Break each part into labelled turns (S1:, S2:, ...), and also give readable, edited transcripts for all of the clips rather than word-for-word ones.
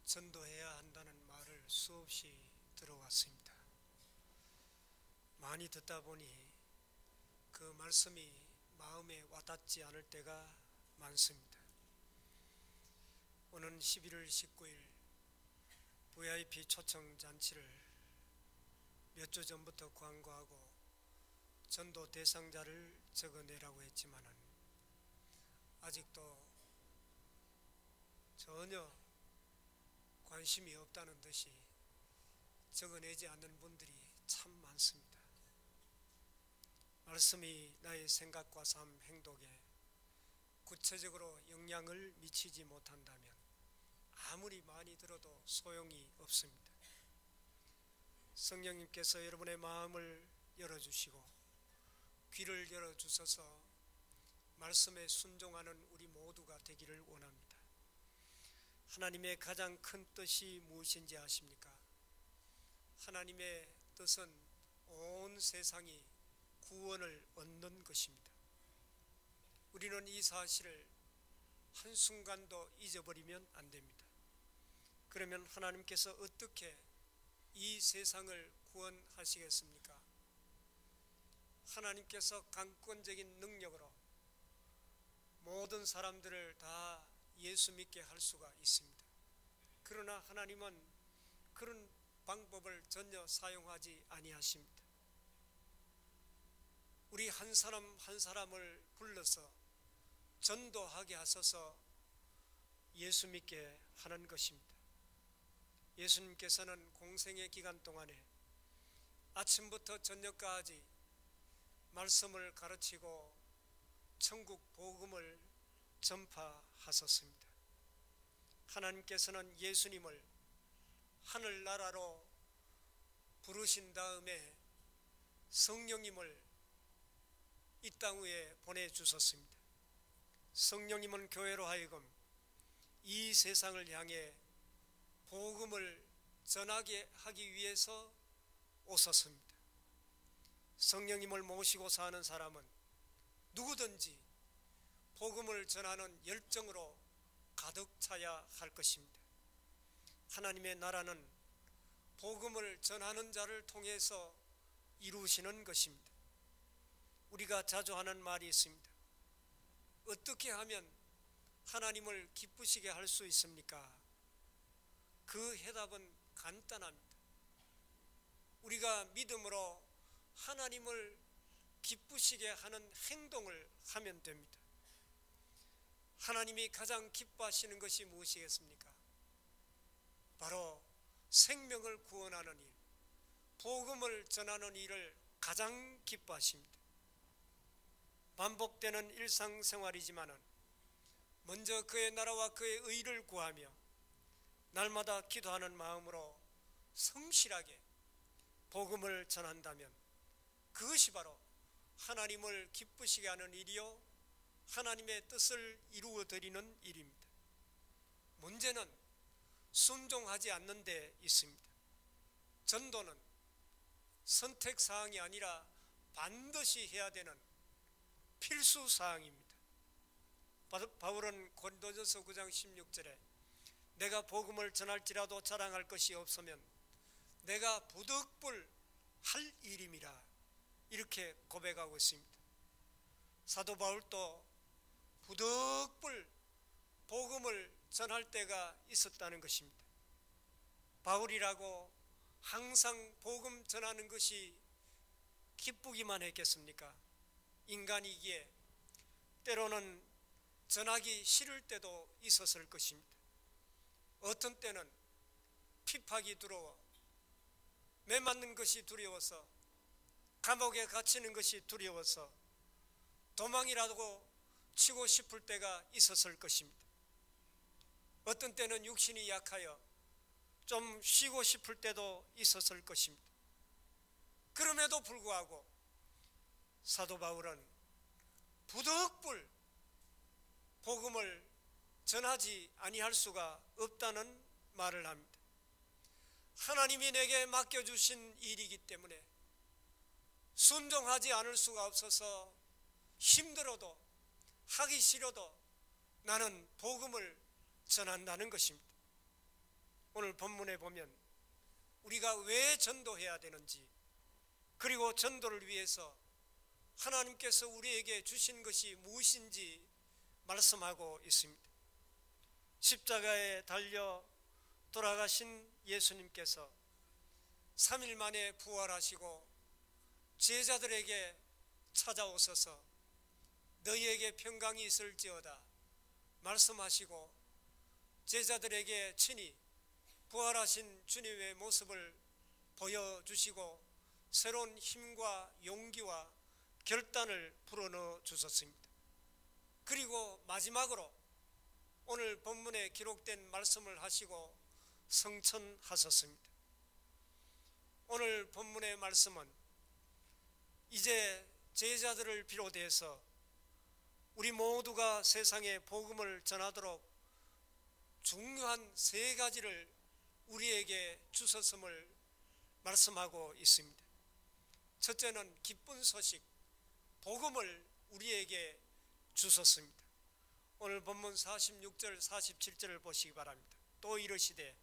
S1: 전도해야 한다는 말을 수없이 들어왔습니다. 많이 듣다 보니 그 말씀이 마음에 와닿지 않을 때가 많습니다. 오는 11월 19일 VIP 초청 잔치를 몇 주 전부터 광고하고 전도 대상자를 적어내라고 했지만은 아직도 전혀 관심이 없다는 듯이 적어내지 않는 분들이 참 많습니다. 말씀이 나의 생각과 삶, 행동에 구체적으로 영향을 미치지 못한다면 아무리 많이 들어도 소용이 없습니다. 성령님께서 여러분의 마음을 열어주시고 귀를 열어주셔서 말씀에 순종하는 우리 모두가 되기를 원합니다. 하나님의 가장 큰 뜻이 무엇인지 아십니까? 하나님의 뜻은 온 세상이 구원을 얻는 것입니다. 우리는 이 사실을 한순간도 잊어버리면 안 됩니다. 그러면 하나님께서 어떻게 이 세상을 구원하시겠습니까? 하나님께서 강권적인 능력으로 모든 사람들을 다 예수 믿게 할 수가 있습니다. 그러나 하나님은 그런 방법을 전혀 사용하지 아니하십니다. 우리 한 사람 한 사람을 불러서 전도하게 하셔서 예수 믿게 하는 것입니다. 예수님께서는 공생의 기간 동안에 아침부터 저녁까지 말씀을 가르치고 천국 복음을 전파하셨습니다. 하나님께서는 예수님을 하늘나라로 부르신 다음에 성령님을 이 땅 위에 보내주셨습니다. 성령님은 교회로 하여금 이 세상을 향해 복음을 전하게 하기 위해서 오셨습니다. 성령님을 모시고 사는 사람은 누구든지 복음을 전하는 열정으로 가득 차야 할 것입니다. 하나님의 나라는 복음을 전하는 자를 통해서 이루시는 것입니다. 우리가 자주 하는 말이 있습니다. 어떻게 하면 하나님을 기쁘시게 할 수 있습니까? 그 해답은 간단합니다. 우리가 믿음으로 하나님을 기쁘시게 하는 행동을 하면 됩니다. 하나님이 가장 기뻐하시는 것이 무엇이겠습니까? 바로 생명을 구원하는 일, 복음을 전하는 일을 가장 기뻐하십니다. 반복되는 일상생활이지만은 먼저 그의 나라와 그의 의를 구하며 날마다 기도하는 마음으로 성실하게 복음을 전한다면 그것이 바로 하나님을 기쁘시게 하는 일이요 하나님의 뜻을 이루어 드리는 일입니다. 문제는 순종하지 않는 데 있습니다. 전도는 선택사항이 아니라 반드시 해야 되는 필수사항입니다. 바울은 고린도전서 9장 16절에 내가 복음을 전할지라도 자랑할 것이 없으면 내가 부득불 할 일임이라 이렇게 고백하고 있습니다. 사도 바울도 부득불 복음을 전할 때가 있었다는 것입니다. 바울이라고 항상 복음 전하는 것이 기쁘기만 했겠습니까? 인간이기에 때로는 전하기 싫을 때도 있었을 것입니다. 어떤 때는 핍박이 두려워 매 맞는 것이 두려워서 감옥에 갇히는 것이 두려워서 도망이라도 치고 싶을 때가 있었을 것입니다. 어떤 때는 육신이 약하여 좀 쉬고 싶을 때도 있었을 것입니다. 그럼에도 불구하고 사도 바울은 부득불 복음을 전하지 아니할 수가 없다는 말을 합니다. 하나님이 내게 맡겨주신 일이기 때문에 순종하지 않을 수가 없어서 힘들어도 하기 싫어도 나는 복음을 전한다는 것입니다. 오늘 본문에 보면 우리가 왜 전도해야 되는지, 그리고 전도를 위해서 하나님께서 우리에게 주신 것이 무엇인지 말씀하고 있습니다. 십자가에 달려 돌아가신 예수님께서 3일 만에 부활하시고 제자들에게 찾아오셔서 너희에게 평강이 있을지어다 말씀하시고 제자들에게 친히 부활하신 주님의 모습을 보여주시고 새로운 힘과 용기와 결단을 불어넣어 주셨습니다. 그리고 마지막으로 오늘 본문에 기록된 말씀을 하시고 성천하셨습니다. 오늘 본문의 말씀은 이제 제자들을 비롯해서 우리 모두가 세상에 복음을 전하도록 중요한 3가지를 우리에게 주셨음을 말씀하고 있습니다. 첫째는 기쁜 소식, 복음을 우리에게 주셨습니다. 오늘 본문 46절 47절을 보시기 바랍니다. 또 이르시되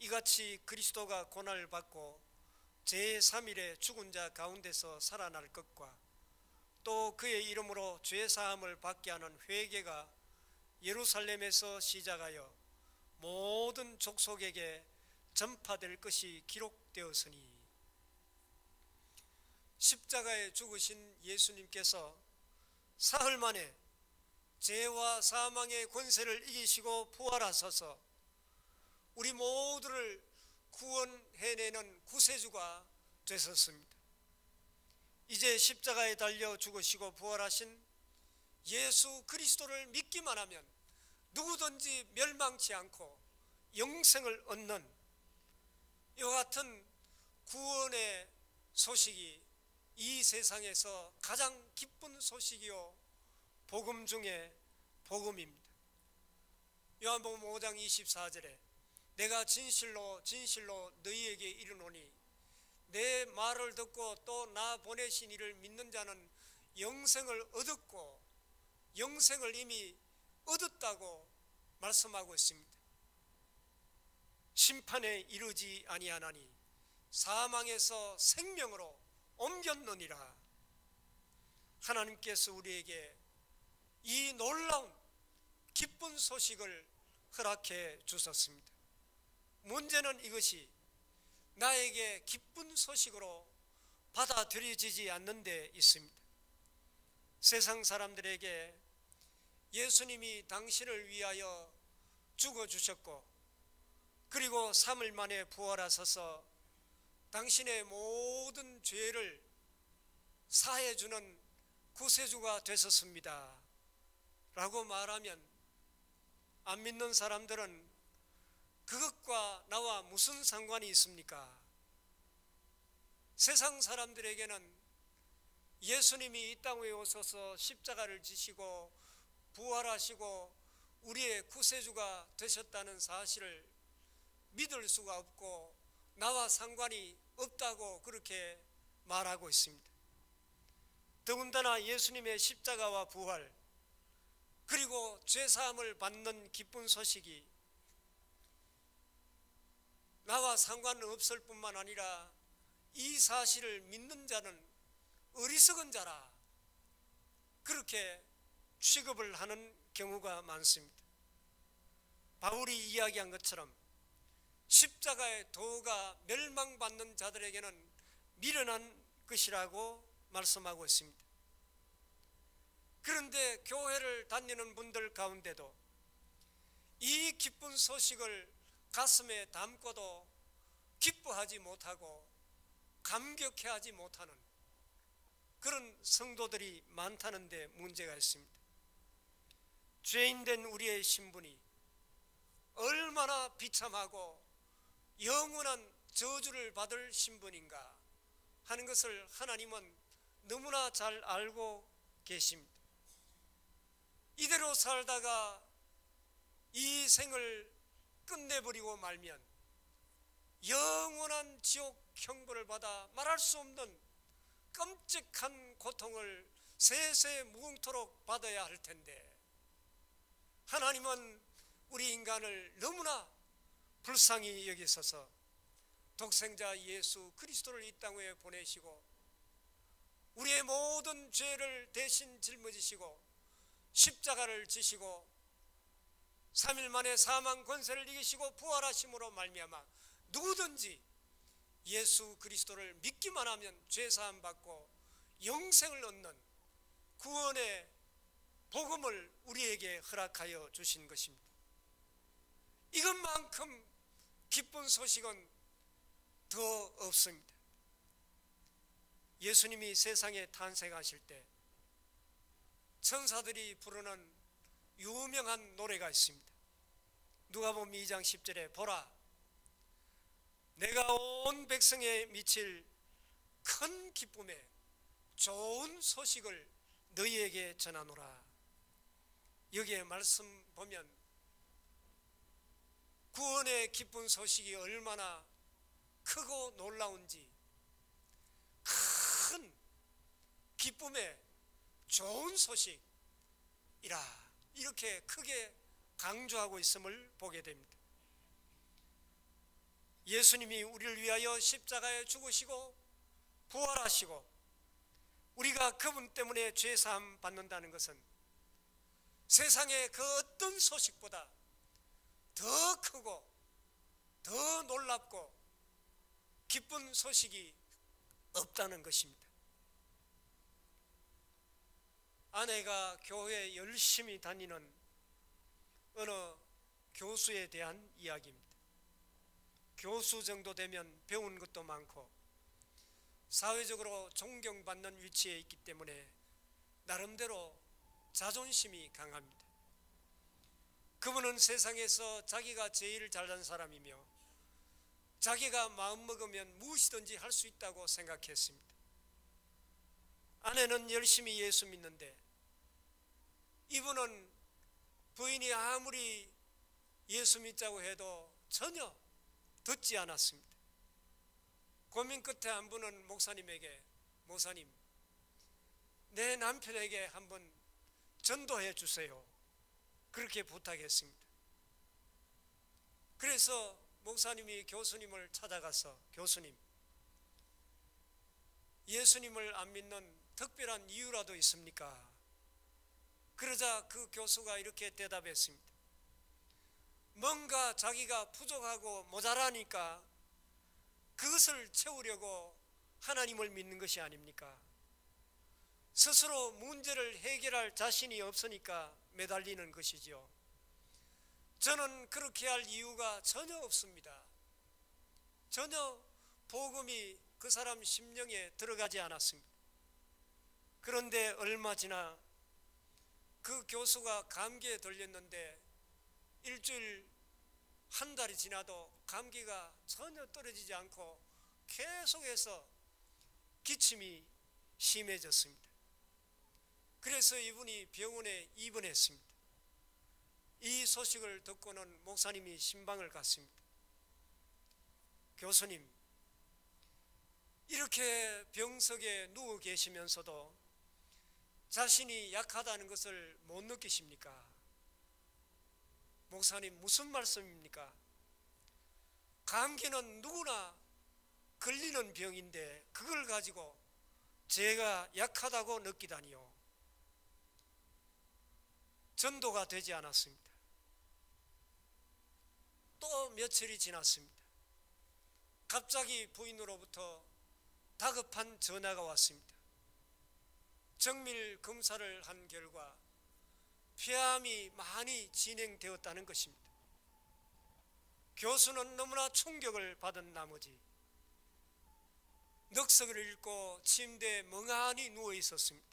S1: 이같이 그리스도가 고난을 받고 제3일에 죽은 자 가운데서 살아날 것과 또 그의 이름으로 죄사함을 받게 하는 회개가 예루살렘에서 시작하여 모든 족속에게 전파될 것이 기록되었으니, 십자가에 죽으신 예수님께서 사흘 만에 죄와 사망의 권세를 이기시고 부활하셔서 우리 모두를 구원해내는 구세주가 되셨습니다. 이제 십자가에 달려 죽으시고 부활하신 예수 그리스도를 믿기만 하면 누구든지 멸망치 않고 영생을 얻는 이와 같은 구원의 소식이 이 세상에서 가장 기쁜 소식이요 복음 중에 복음입니다. 요한복음 5장 24절에 내가 진실로 진실로 너희에게 이르노니 내 말을 듣고 또 나 보내신 이를 믿는 자는 영생을 얻었고 영생을 이미 얻었다고 말씀하고 있습니다. 심판에 이르지 아니하나니 사망에서 생명으로 옮겼느니라. 하나님께서 우리에게 이 놀라운 기쁜 소식을 허락해 주셨습니다. 문제는 이것이 나에게 기쁜 소식으로 받아들여지지 않는 데 있습니다. 세상 사람들에게 예수님이 당신을 위하여 죽어주셨고 그리고 3일 만에 부활하셔서 당신의 모든 죄를 사해주는 구세주가 되셨습니다 라고 말하면 안 믿는 사람들은 그것과 나와 무슨 상관이 있습니까? 세상 사람들에게는 예수님이 이 땅에 오셔서 십자가를 지시고 부활하시고 우리의 구세주가 되셨다는 사실을 믿을 수가 없고 나와 상관이 없다고 그렇게 말하고 있습니다. 더군다나 예수님의 십자가와 부활 그리고 죄사함을 받는 기쁜 소식이 나와 상관은 없을 뿐만 아니라 이 사실을 믿는 자는 어리석은 자라 그렇게 취급을 하는 경우가 많습니다. 바울이 이야기한 것처럼 십자가의 도가 멸망받는 자들에게는 미련한 것이라고 말씀하고 있습니다. 그런데 교회를 다니는 분들 가운데도 이 기쁜 소식을 가슴에 담고도 기뻐하지 못하고 감격해하지 못하는 그런 성도들이 많다는 데 문제가 있습니다. 죄인된 우리의 신분이 얼마나 비참하고 영원한 저주를 받을 신분인가 하는 것을 하나님은 너무나 잘 알고 계십니다. 이대로 살다가 이 생을 끝내버리고 말면 영원한 지옥 형벌을 받아 말할 수 없는 끔찍한 고통을 세세 무궁토록 받아야 할 텐데 하나님은 우리 인간을 너무나 불쌍히 여기소서 독생자 예수 그리스도를 이 땅에 보내시고 우리의 모든 죄를 대신 짊어지시고 십자가를 지시고 3일 만에 사망 권세를 이기시고 부활하심으로 말미암아 누구든지 예수 그리스도를 믿기만 하면 죄사함 받고 영생을 얻는 구원의 복음을 우리에게 허락하여 주신 것입니다. 이것만큼 기쁜 소식은 더 없습니다. 예수님이 세상에 탄생하실 때 천사들이 부르는 유명한 노래가 있습니다. 누가복음 2장 10절에 보라 내가 온 백성에 미칠 큰 기쁨에 좋은 소식을 너희에게 전하노라. 여기에 말씀 보면 구원의 기쁜 소식이 얼마나 크고 놀라운지 큰 기쁨의 좋은 소식이라 이렇게 크게 강조하고 있음을 보게 됩니다. 예수님이 우리를 위하여 십자가에 죽으시고 부활하시고 우리가 그분 때문에 죄사함 받는다는 것은 세상의 그 어떤 소식보다 더 크고 더 놀랍고 기쁜 소식이 없다는 것입니다. 아내가 교회에 열심히 다니는 어느 교수에 대한 이야기입니다. 교수 정도 되면 배운 것도 많고 사회적으로 존경받는 위치에 있기 때문에 나름대로 자존심이 강합니다. 그분은 세상에서 자기가 제일 잘난 사람이며 자기가 마음먹으면 무엇이든지 할 수 있다고 생각했습니다. 아내는 열심히 예수 믿는데 이분은 부인이 아무리 예수 믿자고 해도 전혀 듣지 않았습니다. 고민 끝에 한 분은 목사님에게 목사님 내 남편에게 한번 전도해 주세요 그렇게 부탁했습니다. 그래서 목사님이 교수님을 찾아가서 교수님 예수님을 안 믿는 특별한 이유라도 있습니까? 그러자 그 교수가 이렇게 대답했습니다. 뭔가 자기가 부족하고 모자라니까 그것을 채우려고 하나님을 믿는 것이 아닙니까? 스스로 문제를 해결할 자신이 없으니까 매달리는 것이죠. 저는 그렇게 할 이유가 전혀 없습니다. 전혀 복음이 그 사람 심령에 들어가지 않았습니다. 그런데 얼마 지나 그 교수가 감기에 걸렸는데 일주일 한 달이 지나도 감기가 전혀 떨어지지 않고 계속해서 기침이 심해졌습니다. 그래서 이분이 병원에 입원했습니다. 이 소식을 듣고는 목사님이 신방을 갔습니다. 교수님, 이렇게 병석에 누워 계시면서도 자신이 약하다는 것을 못 느끼십니까? 목사님, 무슨 말씀입니까? 감기는 누구나 걸리는 병인데 그걸 가지고 제가 약하다고 느끼다니요. 전도가 되지 않았습니다. 또 며칠이 지났습니다. 갑자기 부인으로부터 다급한 전화가 왔습니다. 정밀 검사를 한 결과 폐암이 많이 진행되었다는 것입니다. 교수는 너무나 충격을 받은 나머지 넋을 잃고 침대에 멍하니 누워 있었습니다.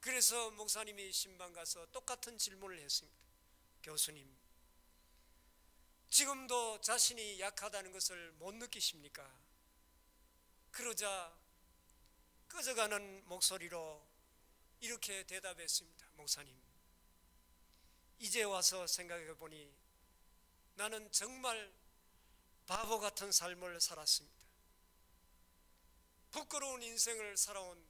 S1: 그래서 목사님이 신방 가서 똑같은 질문을 했습니다. 교수님, 지금도 자신이 약하다는 것을 못 느끼십니까? 그러자 꺼져가는 목소리로 이렇게 대답했습니다. 목사님, 이제 와서 생각해 보니 나는 정말 바보 같은 삶을 살았습니다. 부끄러운 인생을 살아온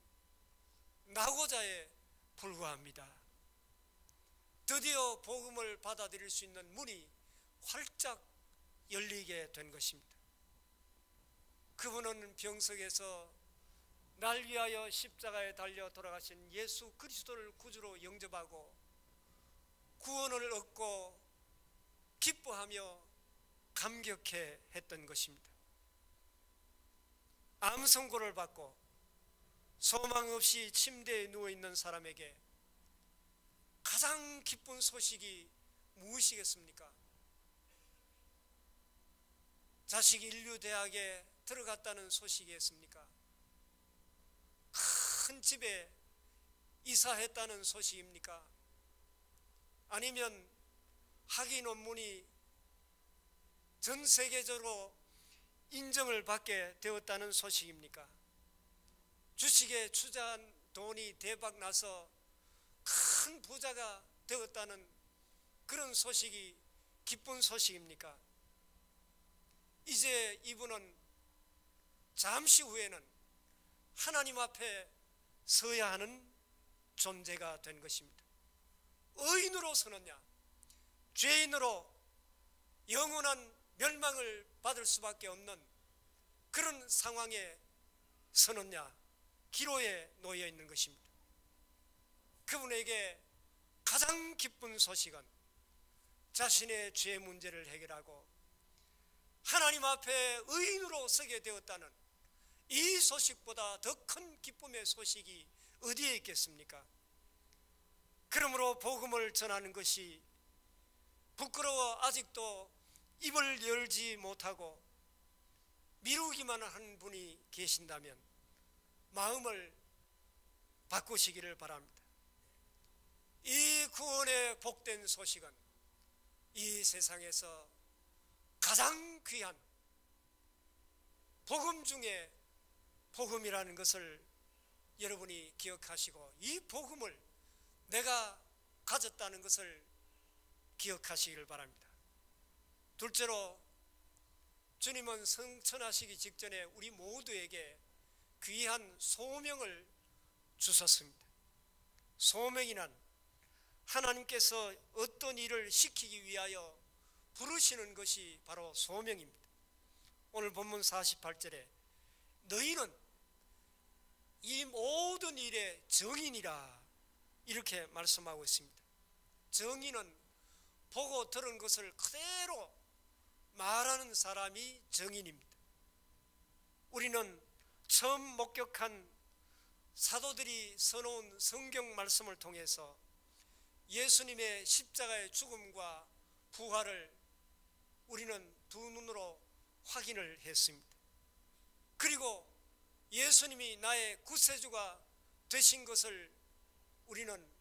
S1: 낙오자에 불과합니다. 드디어 복음을 받아들일 수 있는 문이 활짝 열리게 된 것입니다. 그분은 병석에서 날 위하여 십자가에 달려 돌아가신 예수 그리스도를 구주로 영접하고 구원을 얻고 기뻐하며 감격해 했던 것입니다. 암 선고를 받고 소망 없이 침대에 누워있는 사람에게 가장 기쁜 소식이 무엇이겠습니까? 자식이 인류대학에 들어갔다는 소식이겠습니까? 큰 집에 이사했다는 소식입니까? 아니면 학위 논문이 전 세계적으로 인정을 받게 되었다는 소식입니까? 주식에 투자한 돈이 대박 나서 큰 부자가 되었다는 그런 소식이 기쁜 소식입니까? 이제 이분은 잠시 후에는 하나님 앞에 서야 하는 존재가 된 것입니다. 의인으로 서느냐, 죄인으로 영원한 멸망을 받을 수밖에 없는 그런 상황에 서느냐, 기로에 놓여 있는 것입니다. 그분에게 가장 기쁜 소식은 자신의 죄 문제를 해결하고 하나님 앞에 의인으로 서게 되었다는 이 소식보다 더 큰 기쁨의 소식이 어디에 있겠습니까? 그러므로 복음을 전하는 것이 부끄러워 아직도 입을 열지 못하고 미루기만 하는 분이 계신다면 마음을 바꾸시기를 바랍니다. 이 구원의 복된 소식은 이 세상에서 가장 귀한 복음 중에 복음이라는 것을 여러분이 기억하시고 이 복음을 내가 가졌다는 것을 기억하시기를 바랍니다. 둘째로 주님은 성천하시기 직전에 우리 모두에게 귀한 소명을 주셨습니다. 소명이란 하나님께서 어떤 일을 시키기 위하여 부르시는 것이 바로 소명입니다. 오늘 본문 48절에 너희는 이 모든 일의 증인이라 이렇게 말씀하고 있습니다. 증인은 보고 들은 것을 그대로 말하는 사람이 증인입니다. 우리는 처음 목격한 사도들이 써놓은 성경 말씀을 통해서 예수님의 십자가의 죽음과 부활을 우리는 두 눈으로 확인을 했습니다. 그리고 예수님이 나의 구세주가 되신 것을 우리는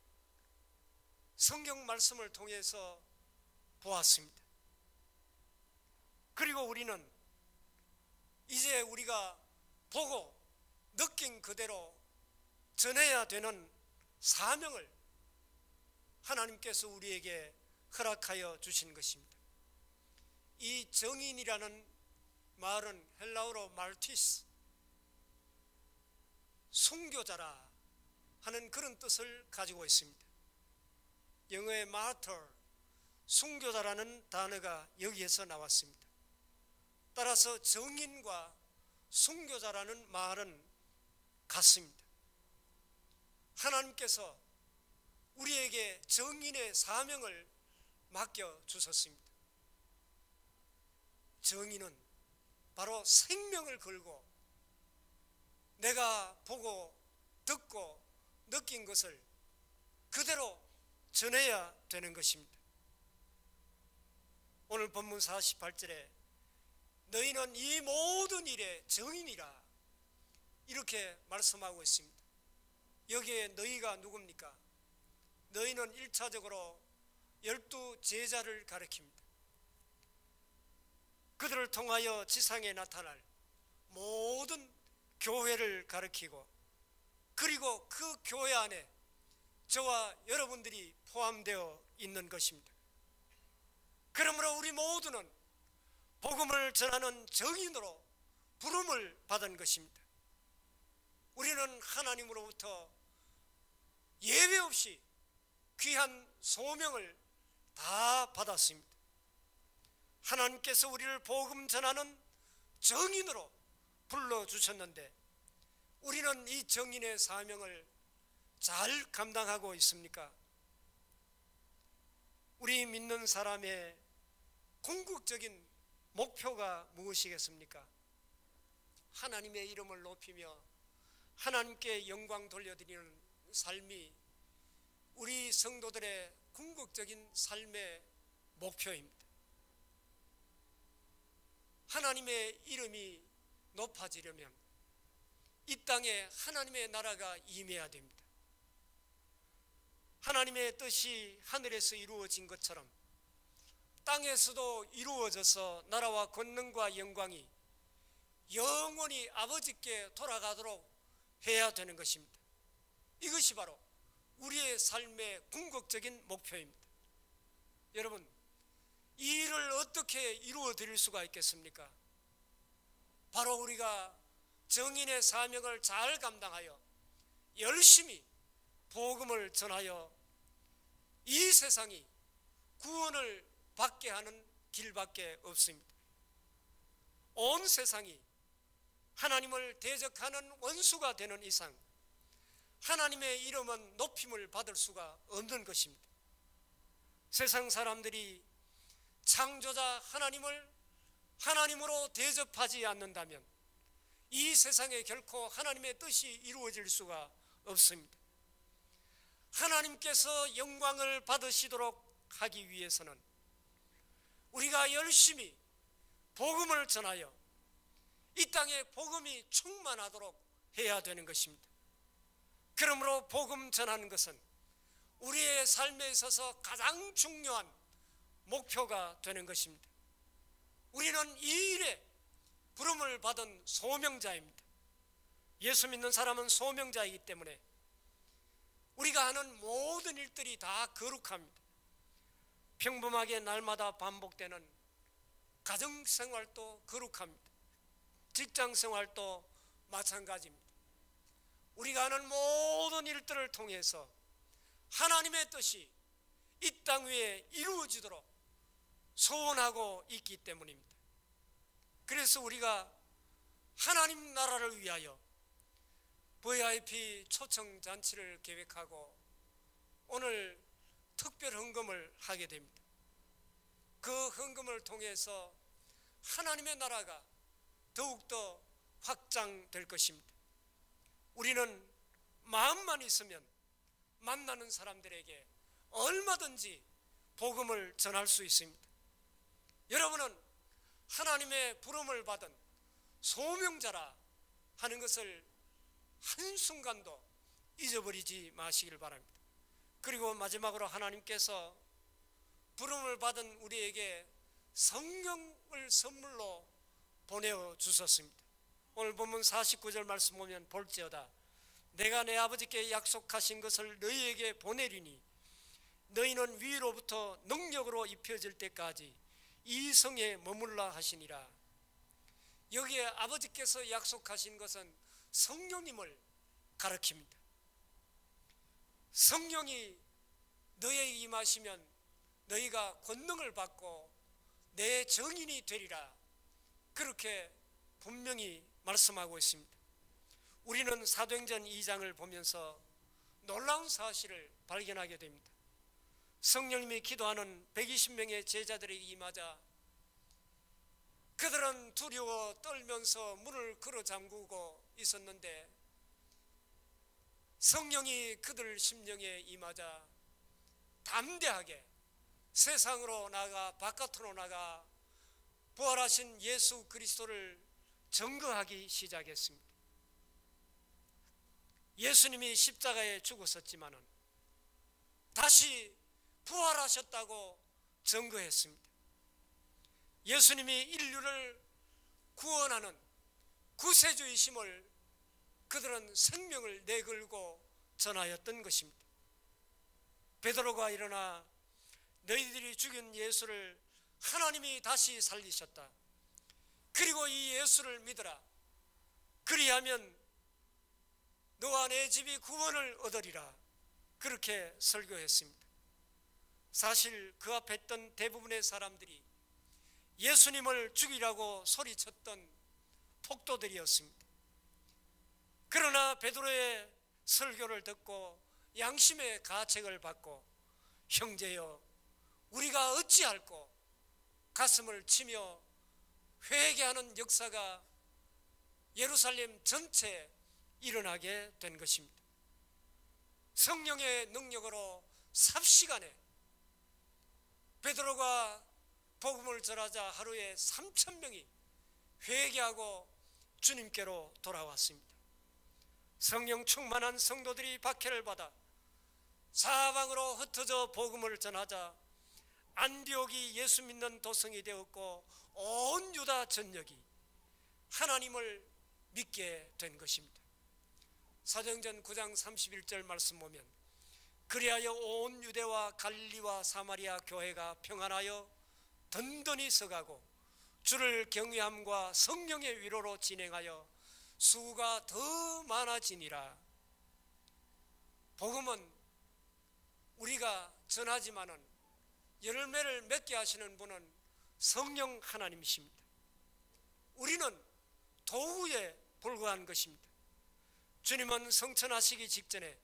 S1: 성경 말씀을 통해서 보았습니다. 그리고 우리는 이제 우리가 보고 느낀 그대로 전해야 되는 사명을 하나님께서 우리에게 허락하여 주신 것입니다. 이 정인이라는 말은 헬라어로 말티스, 순교자라 하는 그런 뜻을 가지고 있습니다. 영어의 martyr, 순교자라는 단어가 여기에서 나왔습니다. 따라서 정인과 순교자라는 말은 같습니다. 하나님께서 우리에게 정인의 사명을 맡겨 주셨습니다. 정인은 바로 생명을 걸고 내가 보고 듣고 느낀 것을 그대로 전해야 되는 것입니다. 오늘 본문 48절에 너희는 이 모든 일의 증인이라 이렇게 말씀하고 있습니다. 여기에 너희가 누굽니까? 너희는 1차적으로 12 제자를 가리킵니다. 그들을 통하여 지상에 나타날 모든 교회를 가리키고 그리고 그 교회 안에 저와 여러분들이 포함되어 있는 것입니다. 그러므로 우리 모두는 복음을 전하는 증인으로 부름을 받은 것입니다. 우리는 하나님으로부터 예외 없이 귀한 소명을 다 받았습니다. 하나님께서 우리를 복음 전하는 정인으로 불러주셨는데 우리는 이 정인의 사명을 잘 감당하고 있습니까? 우리 믿는 사람의 궁극적인 목표가 무엇이겠습니까? 하나님의 이름을 높이며 하나님께 영광 돌려드리는 삶이 우리 성도들의 궁극적인 삶의 목표입니다. 하나님의 이름이 높아지려면 이 땅에 하나님의 나라가 임해야 됩니다. 하나님의 뜻이 하늘에서 이루어진 것처럼 땅에서도 이루어져서 나라와 권능과 영광이 영원히 아버지께 돌아가도록 해야 되는 것입니다. 이것이 바로 우리의 삶의 궁극적인 목표입니다. 여러분, 이 일을 어떻게 이루어 드릴 수가 있겠습니까? 바로 우리가 정인의 사명을 잘 감당하여 열심히 복음을 전하여 이 세상이 구원을 받게 하는 길밖에 없습니다. 온 세상이 하나님을 대적하는 원수가 되는 이상 하나님의 이름은 높임을 받을 수가 없는 것입니다. 세상 사람들이 창조자 하나님을 하나님으로 대접하지 않는다면 이 세상에 결코 하나님의 뜻이 이루어질 수가 없습니다. 하나님께서 영광을 받으시도록 하기 위해서는 우리가 열심히 복음을 전하여 이 땅에 복음이 충만하도록 해야 되는 것입니다. 그러므로 복음 전하는 것은 우리의 삶에 있어서 가장 중요한 목표가 되는 것입니다. 우리는 이 일에 부름을 받은 소명자입니다. 예수 믿는 사람은 소명자이기 때문에 우리가 하는 모든 일들이 다 거룩합니다. 평범하게 날마다 반복되는 가정생활도 거룩합니다. 직장생활도 마찬가지입니다. 우리가 하는 모든 일들을 통해서 하나님의 뜻이 이 땅 위에 이루어지도록 소원하고 있기 때문입니다. 그래서 우리가 하나님 나라를 위하여 VIP 초청잔치를 계획하고 오늘 특별 헌금을 하게 됩니다. 그 헌금을 통해서 하나님의 나라가 더욱더 확장될 것입니다. 우리는 마음만 있으면 만나는 사람들에게 얼마든지 복음을 전할 수 있습니다. 여러분은 하나님의 부름을 받은 소명자라 하는 것을 한순간도 잊어버리지 마시길 바랍니다. 그리고 마지막으로 하나님께서 부름을 받은 우리에게 성령을 선물로 보내어 주셨습니다. 오늘 본문 49절 말씀 보면 볼지어다 내가 내 아버지께 약속하신 것을 너희에게 보내리니 너희는 위로부터 능력으로 입혀질 때까지 이 성에 머물라 하시니라. 여기에 아버지께서 약속하신 것은 성령님을 가리킵니다. 성령이 너희에게 임하시면 너희가 권능을 받고 내 정인이 되리라. 그렇게 분명히 말씀하고 있습니다. 우리는 사도행전 2장을 보면서 놀라운 사실을 발견하게 됩니다. 성령님이 기도하는 120명의 제자들에게 임하자 그들은 두려워 떨면서 문을 걸어 잠그고 있었는데 성령이 그들 심령에 임하자 담대하게 세상으로 나가 바깥으로 나가 부활하신 예수 그리스도를 증거하기 시작했습니다. 예수님이 십자가에 죽었었지만은 다시 부활하셨다고 증거했습니다. 예수님이 인류를 구원하는 구세주이심을 그들은 생명을 내걸고 전하였던 것입니다. 베드로가 일어나 너희들이 죽인 예수를 하나님이 다시 살리셨다. 그리고 이 예수를 믿으라. 그리하면 너와 내 집이 구원을 얻으리라. 그렇게 설교했습니다. 사실 그 앞에 있던 대부분의 사람들이 예수님을 죽이라고 소리쳤던 폭도들이었습니다. 그러나 베드로의 설교를 듣고 양심의 가책을 받고 형제여 우리가 어찌할꼬 가슴을 치며 회개하는 역사가 예루살렘 전체에 일어나게 된 것입니다. 성령의 능력으로 삽시간에 베드로가 복음을 전하자 하루에 3,000명이 회개하고 주님께로 돌아왔습니다. 성령 충만한 성도들이 박해를 받아 사방으로 흩어져 복음을 전하자 안디옥이 예수 믿는 도성이 되었고 온 유다 전역이 하나님을 믿게 된 것입니다. 사도행전 9장 31절 말씀 보면 그리하여 온 유대와 갈릴리와 사마리아 교회가 평안하여 든든히 서가고 주를 경외함과 성령의 위로로 진행하여 수가 더 많아지니라. 복음은 우리가 전하지만은 열매를 맺게 하시는 분은 성령 하나님이십니다. 우리는 도구에 불과한 것입니다. 주님은 성천하시기 직전에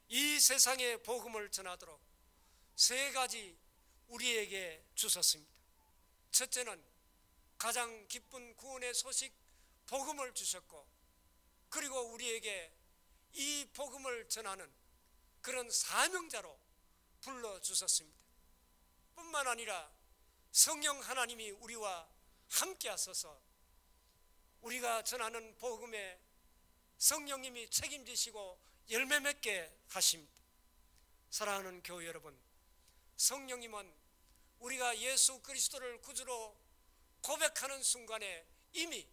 S1: 이 세상에 복음을 전하도록 세 가지 우리에게 주셨습니다. 첫째는 가장 기쁜 구원의 소식 복음을 주셨고, 그리고 우리에게 이 복음을 전하는 그런 사명자로 불러주셨습니다. 뿐만 아니라 성령 하나님이 우리와 함께 하셔서 우리가 전하는 복음에 성령님이 책임지시고 열매 맺게 하십니다. 사랑하는 교회 여러분, 성령님은 우리가 예수 그리스도를 구주로 고백하는 순간에 이미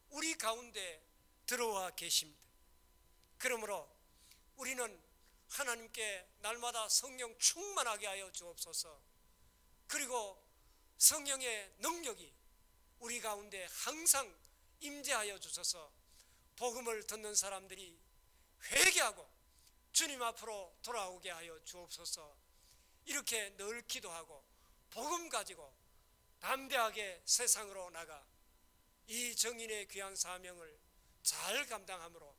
S1: 우리 가운데 들어와 계십니다. 그러므로 우리는 하나님께 날마다 성령 충만하게 하여 주옵소서. 그리고 성령의 능력이 우리 가운데 항상 임재하여 주셔서 복음을 듣는 사람들이 회개하고 주님 앞으로 돌아오게 하여 주옵소서. 이렇게 늘 기도하고 복음 가지고 담대하게 세상으로 나가 이 정인의 귀한 사명을 잘 감당함으로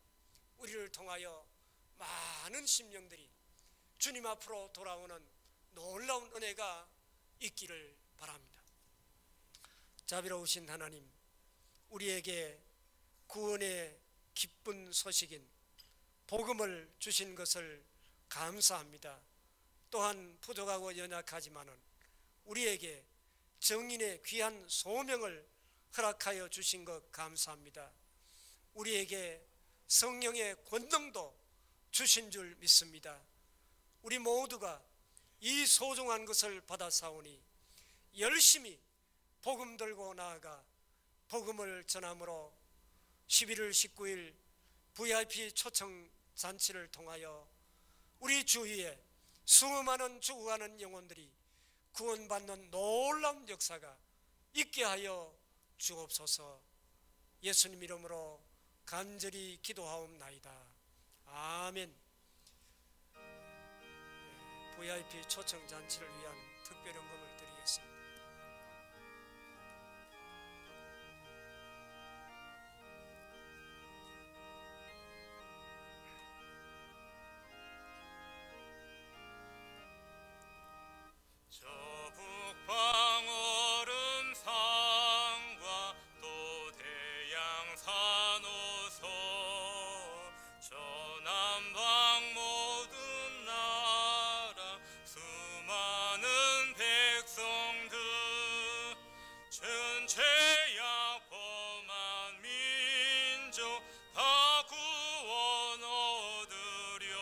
S1: 우리를 통하여 많은 심령들이 주님 앞으로 돌아오는 놀라운 은혜가 있기를 바랍니다. 자비로우신 하나님, 우리에게 구원의 기쁜 소식인 복음을 주신 것을 감사합니다. 또한 부족하고 연약하지만은 우리에게 정인의 귀한 소명을 허락하여 주신 것 감사합니다. 우리에게 성령의 권능도 주신 줄 믿습니다. 우리 모두가 이 소중한 것을 받아사오니 열심히 복음 들고 나아가 복음을 전함으로 11월 19일 VIP 초청 잔치를 통하여 우리 주위에 수많은 죽어가는 영혼들이 구원받는 놀라운 역사가 있게 하여 주옵소서. 예수님 이름으로 간절히 기도하옵나이다. 아멘. VIP 초청 잔치를 위한 특별 헌금을 드리겠습니다.
S2: 저 북방 얼음산과 또 대양산 오서 저 남방 모든 나라 수많은 백성들 전체야 범한 민족 다 구원 얻으려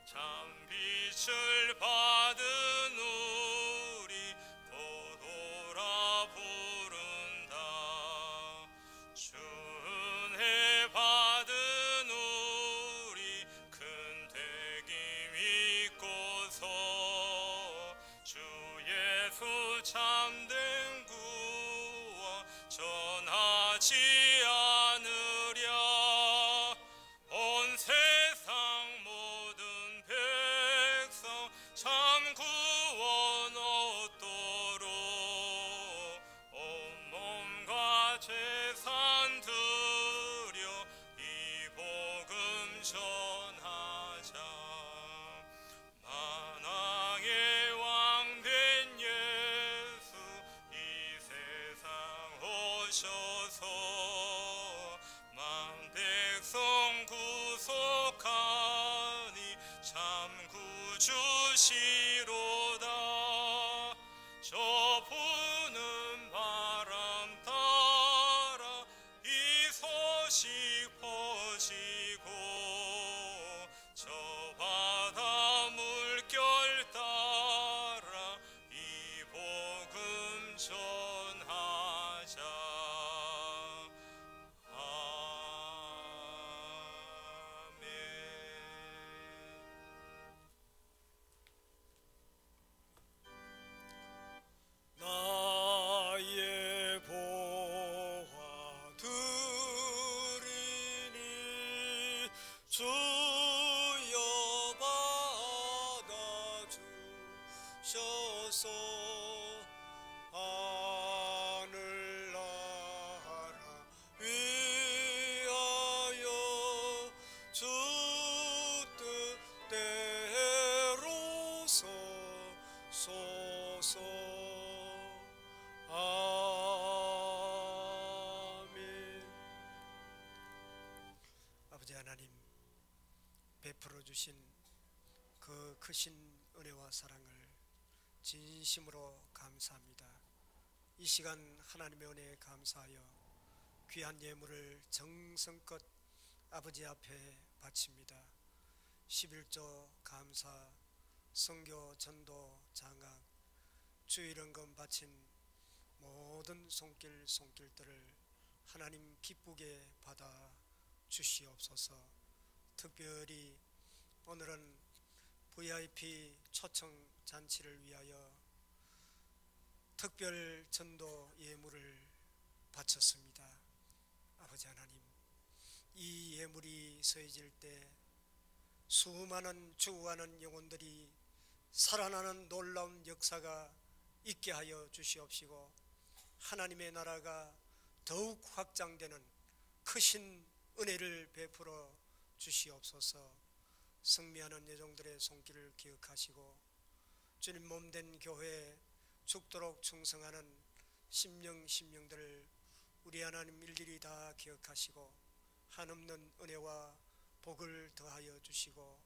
S2: 참 빛을 받은 우리 고도라 부른다. 준혜 받은 우리 큰 되김 믿고서 주 예수 참된 구원 전하지 않으랴. 온 세상 모든 백성 참
S1: 주옵소서. 하늘나라 위하여 주 뜻대로 소서. 아멘. 아버지 하나님, 베풀어 주신 그 크신 은혜와 사랑을 진심으로 감사합니다. 이 시간 하나님의 은혜에 감사하여 귀한 예물을 정성껏 아버지 앞에 바칩니다. 11조 감사, 선교, 전도, 장학, 주일헌금 바친 모든 손길들을 하나님 기쁘게 받아 주시옵소서. 특별히 오늘은 VIP 초청 잔치를 위하여 특별 전도 예물을 바쳤습니다. 아버지 하나님, 이 예물이 서해질 때 수많은 죽어가는 영혼들이 살아나는 놀라운 역사가 있게 하여 주시옵시고, 하나님의 나라가 더욱 확장되는 크신 은혜를 베풀어 주시옵소서. 승리하는 여종들의 손길을 기억하시고, 주님 몸된 교회에 죽도록 충성하는 심령들을 우리 하나님 일일이 다 기억하시고 한없는 은혜와 복을 더하여 주시고,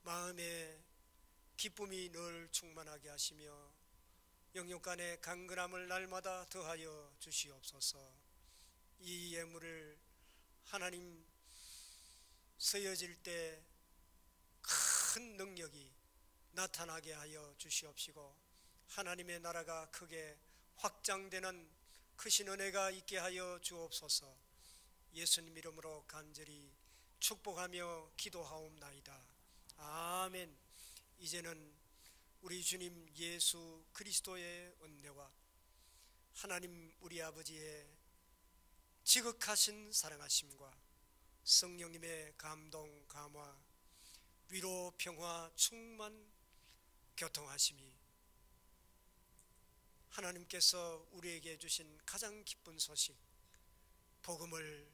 S1: 마음에 기쁨이 늘 충만하게 하시며 영육간의 강건함을 날마다 더하여 주시옵소서. 이 예물을 하나님 서여질 때 큰 능력이 나타나게 하여 주시옵시고, 하나님의 나라가 크게 확장되는 크신 은혜가 있게 하여 주옵소서. 예수님 이름으로 간절히 축복하며 기도하옵나이다. 아멘. 이제는 우리 주님 예수 그리스도의 은혜와 하나님 우리 아버지의 지극하신 사랑하심과 성령님의 감동, 감화, 위로, 평화, 충만, 교통하심이 하나님께서 우리에게 주신 가장 기쁜 소식, 복음을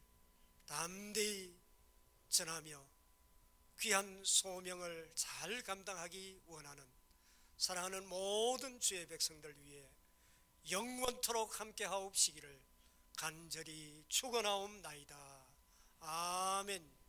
S1: 담대히 전하며 귀한 소명을 잘 감당하기 원하는 사랑하는 모든 주의 백성들 위해 영원토록 함께하옵시기를 간절히 축원하옵나이다. 아멘.